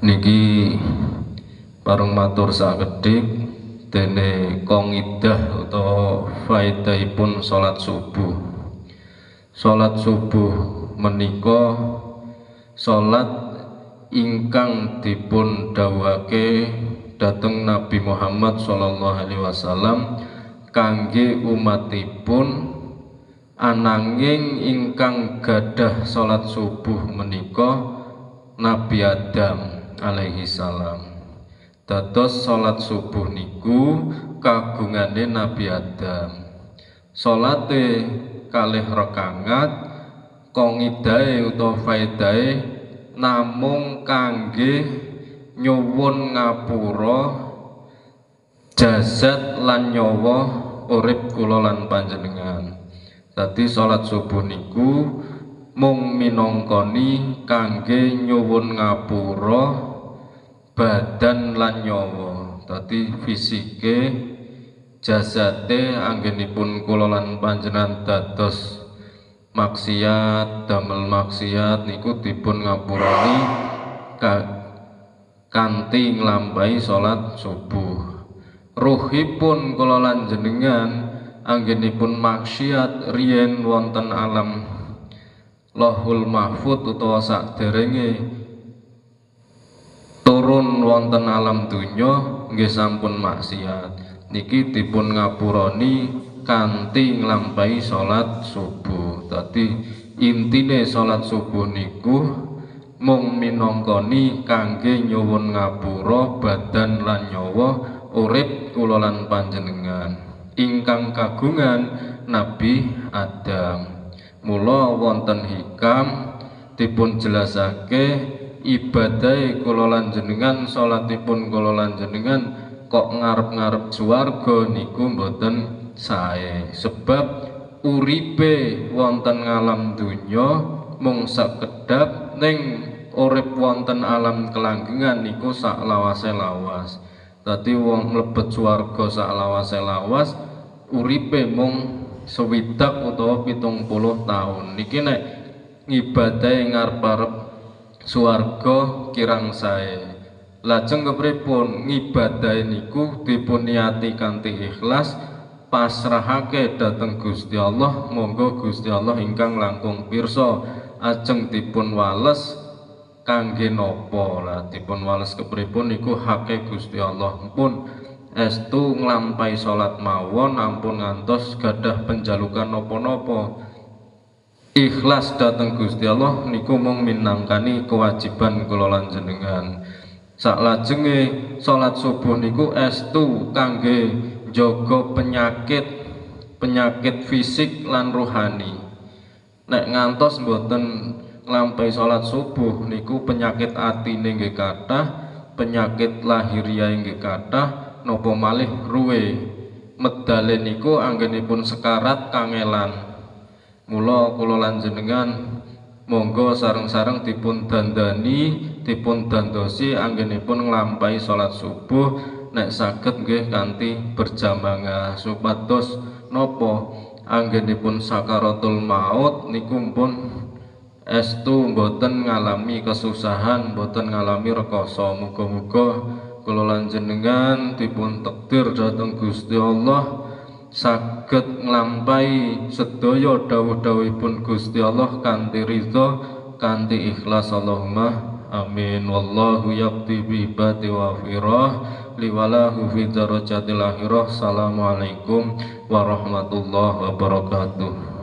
Niki bareng matur sakedhik dene kongidah utawa faedahipun salat subuh. Salat subuh menika salat ingkang dipun dawuhake dhateng Nabi Muhammad sallallahu alaihi wasallam kangge umatipun, ananging ingkang gadah salat subuh menika Nabi Adam alaihi salam. Dados salat subuh niku kagungane Nabi Adam. Salate kalih rakaat kongidahe utawa faedahe namung kangge nyuwun ngapura jasad lan nyawa urip kula lan panjenengan. Dadi salat subuh niku mung minangkani kangge nyuwun ngapura badan lan nyawa. Dadi fisike jasate anggenipun kula lan panjenengan dados maksiat, damel maksiat niku dipun ngapurani kanthi nglampahi salat subuh. Ruhipun kula lan jenengan anggenipun maksiat riyen wonten alam Lauhul Mahfud utawa saderenge turun wonten alam donya nggih sampun maksiat. Niki dipun ngapurani kanthi nglampahi salat subuh. Dadi intine salat subuh niku mung minangkani kangge nyuwun ngapura badan lan nyawa urip kula lan panjenengan ingkang kagungan Nabi Adam. Mula wonten hikam dipun jelasake ibadahe kula lan jenengan, salatipun kula lan jenengan kok ngarep-ngarep swarga niku mboten sae, sebab uripe wonten alam dunya mung sakedhap, ning urip wonten alam kelanggengan niku sak lawase lawas. Dadi wong mlebet swarga sak lawase lawas uripe mung 60 utawa 70 tahun. Niki nek ngibadahe ngarep-arep swarga kirang sae. Lajeng kepripun ngibadahe niku dipun niati kanthi ikhlas, pasrahake dhateng Gusti Allah, monggo Gusti Allah ingkang langkung pirsa ajeng dipun wales kangge napa. Lah dipun wales kepripun niku hake Gusti Allah. Pun estu nglampahi salat mawon ampun ngantos gadah penjalukan napa-napa. Ikhlas dhateng Gusti Allah niku mung minangkani kewajiban kula lan jenengan. Saklajenge salat subuh niku estu kangge jaga penyakit fisik lan rohani. Nek ngantos mboten nglampahi salat subuh niku penyakit atine nggih kathah, penyakit lahiriah nggih kathah, napa malih ruwe medale niku anggenipun sekarat kangelan. Mula kula lan jenengan monggo sareng-sareng dipun dandani, dipun dandosi anggenipun nglampahi salat subuh nek saged nggih kanthi berjamaah supados napa anggenipun sakaratul maut niku pun estu mboten ngalami kesusahan, mboten ngalami rekoso. Muga-muga kula lan jenengan dipun takdir dhateng Gusti Allah saged nglampahi sedaya dawuh-dawuhipun Gusti Allah kanthi ridha, kanthi ikhlas. Allahumma amin. Wallahu yaqdi bi ibadi wa firah liwalahu fi darajatil akhirah. Assalamualaikum warahmatullahi wabarakatuh.